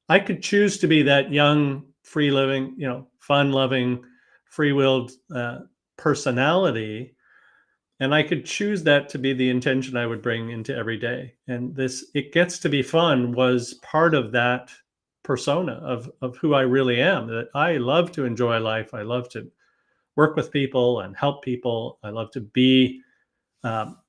I could choose to be that young, free living, fun loving, free willed personality, and I could choose that to be the intention I would bring into every day. And this "it gets to be fun" was part of that persona of who I really am. That I love to enjoy life. I love to work with people and help people. I love to be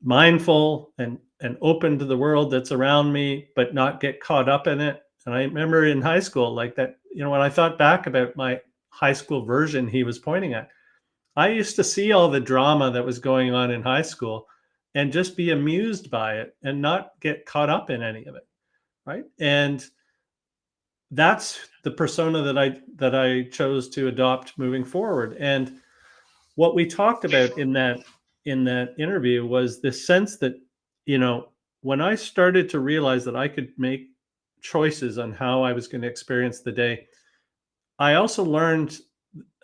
mindful and open to the world that's around me, but not get caught up in it. And I remember in high school, like that, when I thought back about my high school version he was pointing at, I used to see all the drama that was going on in high school and just be amused by it and not get caught up in any of it. Right. And that's the persona that I chose to adopt moving forward. And what we talked about in that interview was this sense that, when I started to realize that I could make choices on how I was going to experience the day, I also learned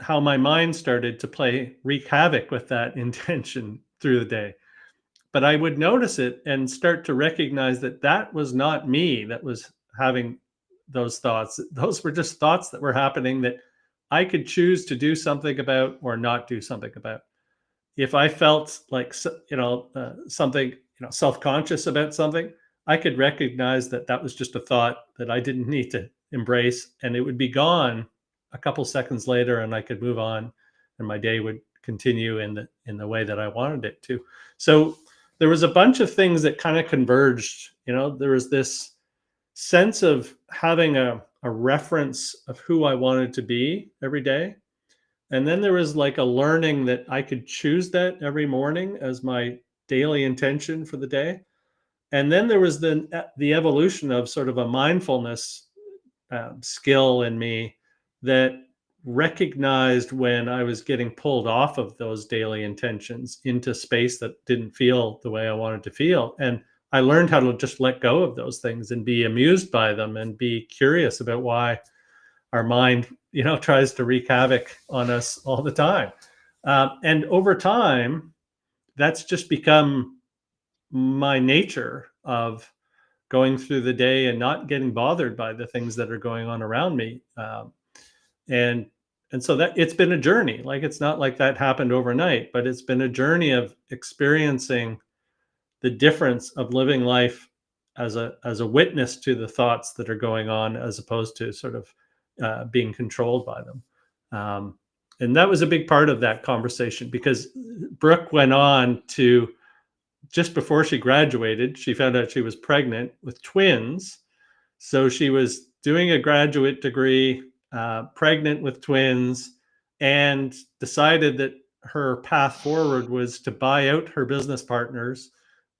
how my mind started to wreak havoc with that intention through the day. But I would notice it and start to recognize that that was not me that was having those thoughts. Those were just thoughts that were happening that I could choose to do something about or not do something about. If I felt like, something, self-conscious about something, I could recognize that that was just a thought that I didn't need to embrace, and it would be gone a couple seconds later, and I could move on, and my day would continue in the way that I wanted it to. So there was a bunch of things that kind of converged. There was this sense of having a reference of who I wanted to be every day. And then there was like a learning that I could choose that every morning as my daily intention for the day. And then there was the evolution of sort of a mindfulness skill in me that recognized when I was getting pulled off of those daily intentions into space that didn't feel the way I wanted to feel. And I learned how to just let go of those things and be amused by them and be curious about why our mind, tries to wreak havoc on us all the time. And over time, that's just become my nature of going through the day and not getting bothered by the things that are going on around me. And so that it's been a journey. Like, it's not like that happened overnight, but it's been a journey of experiencing the difference of living life as a witness to the thoughts that are going on, as opposed to sort of being controlled by them. And that was a big part of that conversation, because Brooke went on to, just before she graduated, she found out she was pregnant with twins. So she was doing a graduate degree, pregnant with twins, and decided that her path forward was to buy out her business partners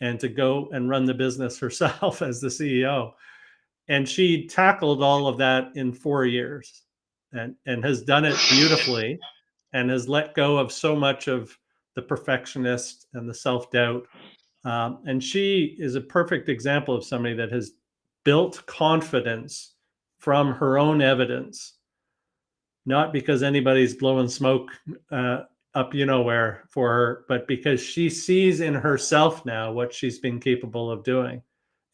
and to go and run the business herself as the CEO. And she tackled all of that in 4 years, and has done it beautifully, and has let go of so much of the perfectionist and the self-doubt. And she is a perfect example of somebody that has built confidence from her own evidence, not because anybody's blowing smoke up where for her, but because she sees in herself now what she's been capable of doing.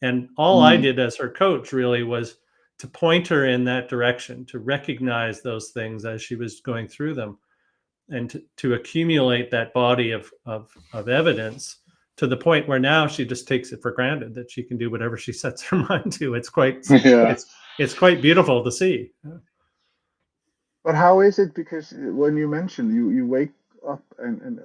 And all I did as her coach really was to point her in that direction, to recognize those things as she was going through them, and to accumulate that body of evidence, to the point where now she just takes it for granted that she can do whatever she sets her mind to. It's quite it's quite beautiful to see. But how is it? Because when you mentioned you wake up and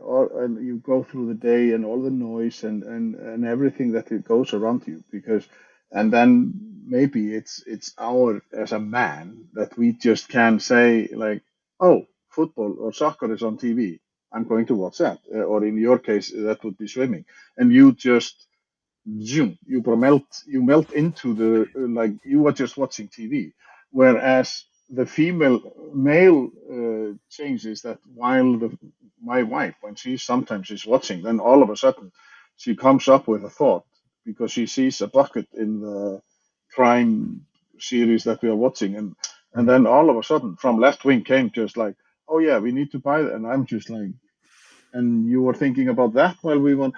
you go through the day and all the noise and everything that it goes around you, because and then maybe it's our as a man that we just can say like, oh, football or soccer is on TV, I'm going to watch that, or in your case that would be swimming, and you just zoom, you melt into the like you are just watching TV. Whereas the female male change is that while my wife, when she sometimes is watching, then all of a sudden she comes up with a thought because she sees a bucket in the crime series that we are watching, and then all of a sudden from left wing came just like, oh yeah, we need to buy that, and I'm just like, and you were thinking about that while we were,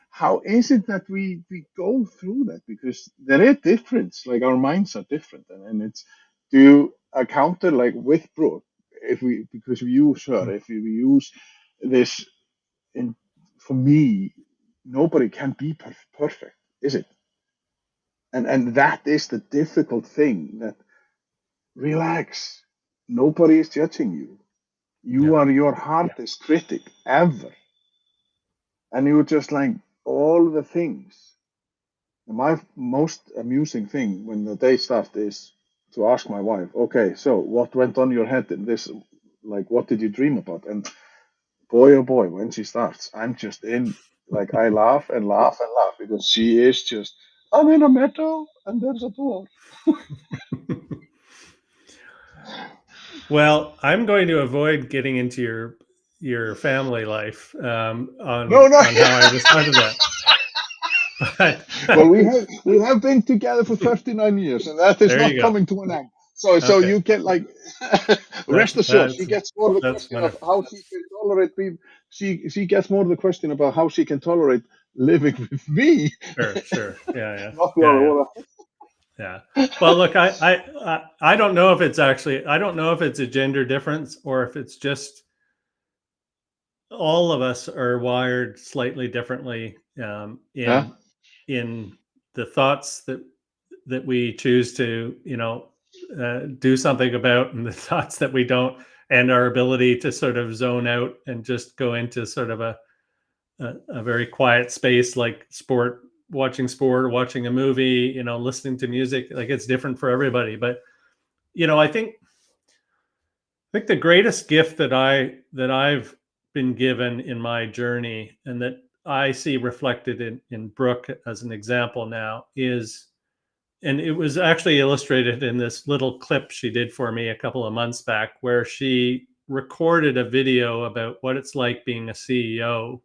how is it that we go through that? Because there is difference, like our minds are different, and it's, do you encounter like with Brooke, if we, because we use her, if we use this in, for me, nobody can be perfect, is it? And that is the difficult thing, that relax, nobody is judging you, you Yeah. are your hardest critic ever. And you were just like all the things. And my most amusing thing when the day starts is to ask my wife, okay, so what went on your head in this? Like, what did you dream about? And boy, oh boy, when she starts, I'm just in, like, I laugh and laugh and laugh because she is just, I'm in a meadow and there's a door. Well, I'm going to avoid getting into your family life No, no. on how I respond to that. But Well, we have been together for 39 years, and that is there not you go. coming to an end. So Okay, you can like that's rest assured, she that's gets more the that's question of wonderful. how she can tolerate me. She gets more the question about how she can tolerate living with me, Sure. Yeah. not the Yeah. other Yeah. one. Yeah. Well, look, I don't know if it's actually, I don't know if it's a gender difference, or if it's just all of us are wired slightly differently Yeah. in the thoughts that we choose to do something about, and the thoughts that we don't, and our ability to sort of zone out and just go into sort of a very quiet space, like watching sport, or watching a movie, listening to music. Like, it's different for everybody. But I think the greatest gift that I've been given in my journey, and that I see reflected in Brooke as an example now is, and it was actually illustrated in this little clip she did for me a couple of months back, where she recorded a video about what it's like being a CEO.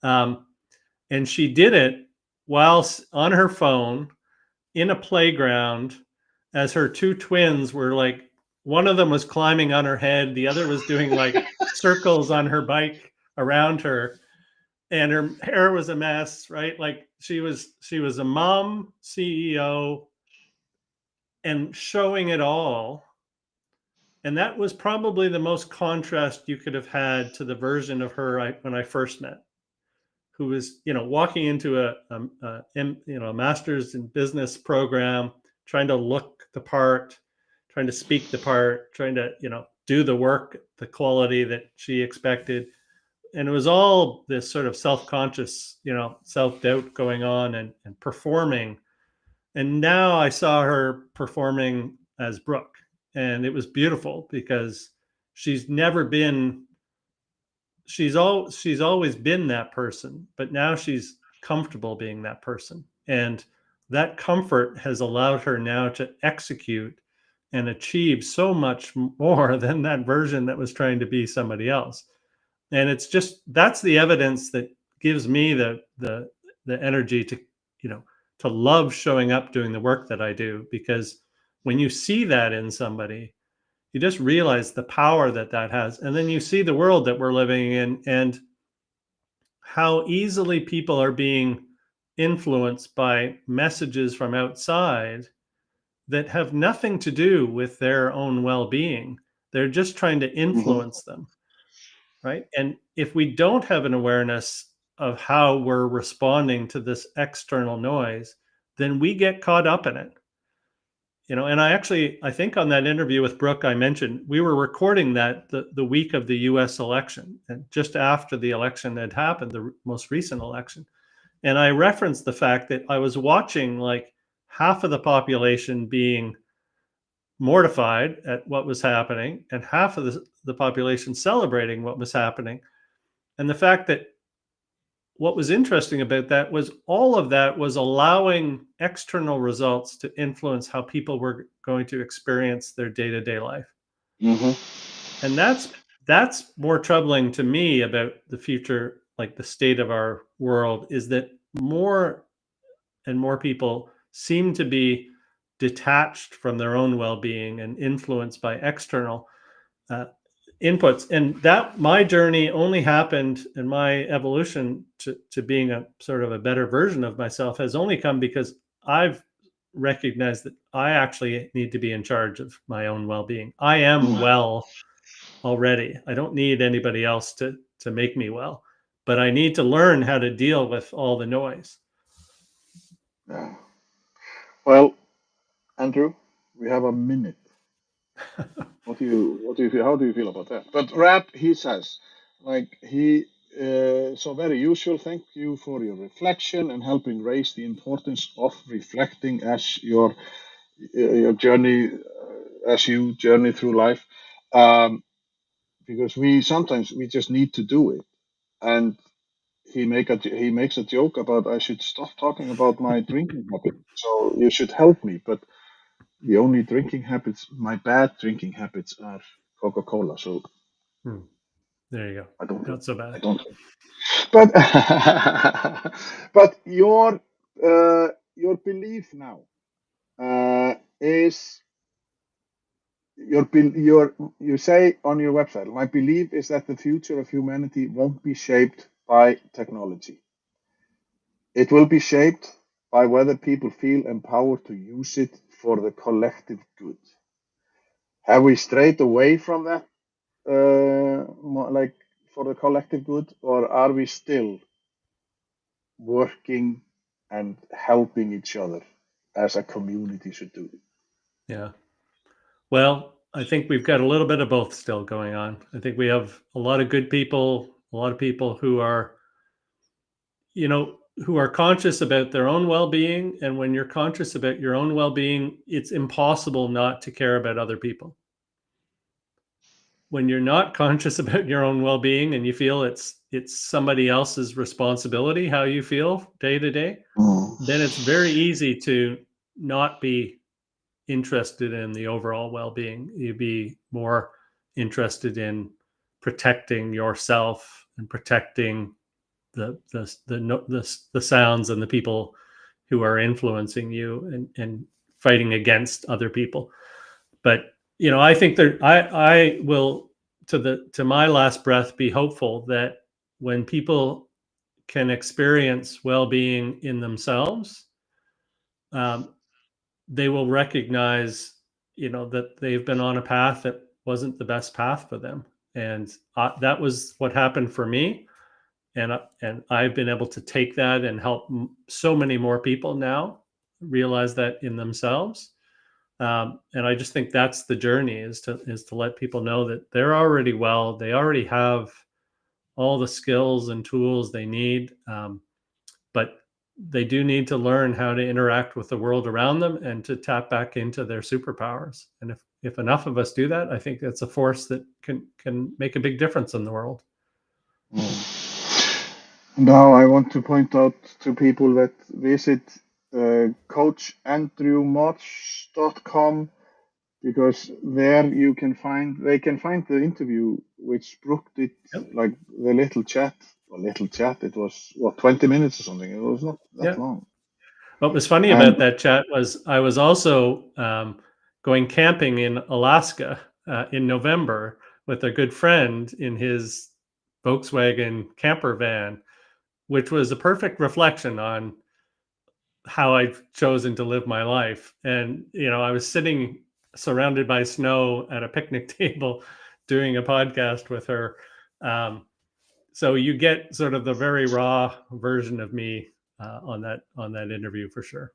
And she did it whilst on her phone in a playground, as her two twins were like, one of them was climbing on her head, the other was doing like circles on her bike around her, and her hair was a mess, right? Like she was a mom, CEO, and showing it all. And that was probably the most contrast you could have had to the version of her when I first met, who was, walking into a master's in business program, trying to look the part, trying to speak the part, trying to, do the work, the quality that she expected. And it was all this sort of self-conscious, self-doubt going on and performing. And now I saw her performing as Brooke, and it was beautiful because she's never been she's always been that person, but now she's comfortable being that person. And that comfort has allowed her now to execute and achieve so much more than that version that was trying to be somebody else. And it's just, that's the evidence that gives me the energy to, to love showing up doing the work that I do, because when you see that in somebody, you just realize the power that has. And then you see the world that we're living in and how easily people are being influenced by messages from outside that have nothing to do with their own well-being. They're just trying to influence them, right? And if we don't have an awareness of how we're responding to this external noise, then we get caught up in it. And I think on that interview with Brooke, I mentioned we were recording that the week of the US election, and just after the election had happened, the most recent election. And I referenced the fact that I was watching like half of the population being mortified at what was happening and half of the population celebrating what was happening. And the fact that what was interesting about that was all of that was allowing external results to influence how people were going to experience their day-to-day life. And that's more troubling to me about the future, like the state of our world, is that more and more people seem to be detached from their own well-being and influenced by external inputs. And that my journey only happened, in my evolution to being a sort of a better version of myself, has only come because I've recognized that I actually need to be in charge of my own well-being. I am well already. I don't need anybody else to make me well, but I need to learn how to deal with all the noise. Yeah. Well, Andrew, we have a minute. What do you feel? How do you feel about that? But Rap, he says, so very usual. Thank you for your reflection and helping raise the importance of reflecting as your journey, as you journey through life. Because we sometimes we just need to do it. And he makes a joke about I should stop talking about my drinking habit. So you should help me. But the only drinking habits, my bad drinking habits, are Coca-Cola. So there you go. I don't. Not so bad. I don't. But but your belief now is you say on your website. My belief is that the future of humanity won't be shaped by technology. It will be shaped by whether people feel empowered to use it for the collective good. Have we strayed away from that, like for the collective good, or are we still working and helping each other as a community should do? Yeah. Well, I think we've got a little bit of both still going on. I think we have a lot of good people, a lot of people who are, who are conscious about their own well-being. And when you're conscious about your own well-being, it's impossible not to care about other people. When you're not conscious about your own well-being and you feel it's it's somebody else's responsibility how you feel day to day, then it's very easy to not be interested in the overall well-being. You'd be more interested in protecting yourself and protecting the sounds and the people who are influencing you, and fighting against other people. But I think that I will, to my last breath, be hopeful that when people can experience well-being in themselves, they will recognize, that they've been on a path that wasn't the best path for them, and that was what happened for me. And I've been able to take that and help so many more people now realize that in themselves. And I just think that's the journey, is to let people know that they're already well. They already have all the skills and tools they need, but they do need to learn how to interact with the world around them and to tap back into their superpowers. And if enough of us do that, I think that's a force that can make a big difference in the world. Now, I want to point out to people that visit coachandrewmarch.com, because there they can find the interview which Brooke did, Yep. like the little chat. It was, what, 20 minutes or something. It was not that long. What was funny about that chat was I was also going camping in Alaska in November with a good friend in his Volkswagen camper van, which was a perfect reflection on how I've chosen to live my life. And, I was sitting surrounded by snow at a picnic table doing a podcast with her. So you get sort of the very raw version of me on that interview, for sure.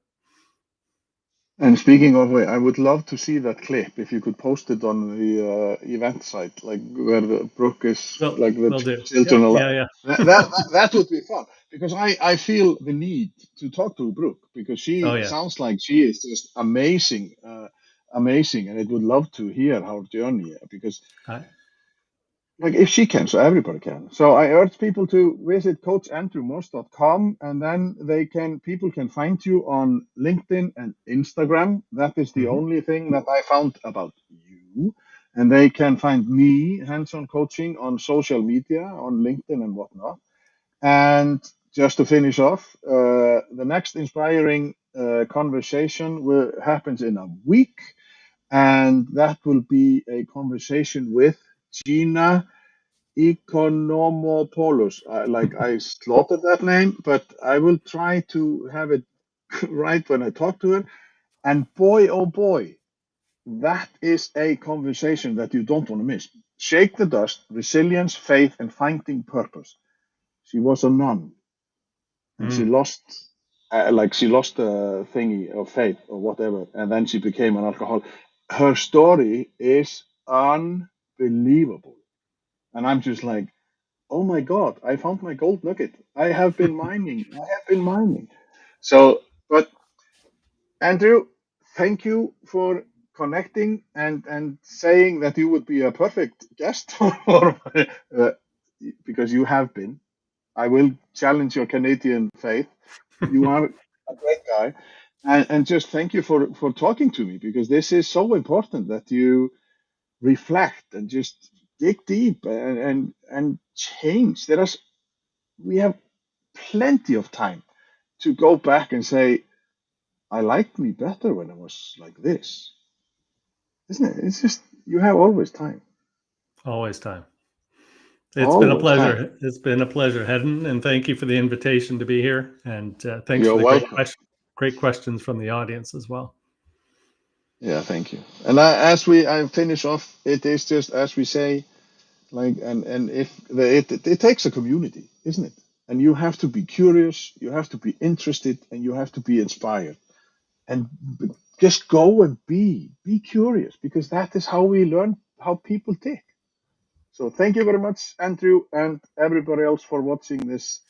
And speaking of which, I would love to see that clip if you could post it on the event site, like where the Brooke is, like the Will do. children. Yeah. That would be fun, because I feel the need to talk to Brooke, because she sounds like she is just amazing, amazing, and it would love to hear her journey, because like if she can, so everybody can. So I urge people to visit coachandrewmarch.com, and then people can find you on LinkedIn and Instagram. That is the only thing that I found about you. And they can find me, Handson Coaching, on social media, on LinkedIn and whatnot. And just to finish off, the next inspiring conversation happens in a week, and that will be a conversation with Gina Economopoulos. I slaughtered that name, but I will try to have it right when I talk to her. And boy, oh boy, that is a conversation that you don't want to miss. Shake the dust, resilience, faith, and finding purpose. She was a nun, and she lost the thingy of faith or whatever, and then she became an alcoholic. Her story is unbelievable, and I'm just like, oh my God, I found my gold nugget. I have been mining. So, but Andrew, thank you for connecting and saying that you would be a perfect guest for, because you have been. I will challenge your Canadian faith. You are a great guy. And just thank you for talking to me, because this is so important that you reflect and just dig deep and change. We have plenty of time to go back and say, I liked me better when I was like this. Isn't it? It's just, you have always time. Always time. It's been a pleasure. It's been a pleasure, Hedden, and thank you for the invitation to be here. And thanks You're for the welcome. great questions from the audience as well. Yeah, thank you. And I finish off, it is just as we say, and if it takes a community, isn't it? And you have to be curious, you have to be interested, and you have to be inspired, and just go and be curious, because that is how we learn how people tick. So thank you very much, Andrew, and everybody else for watching this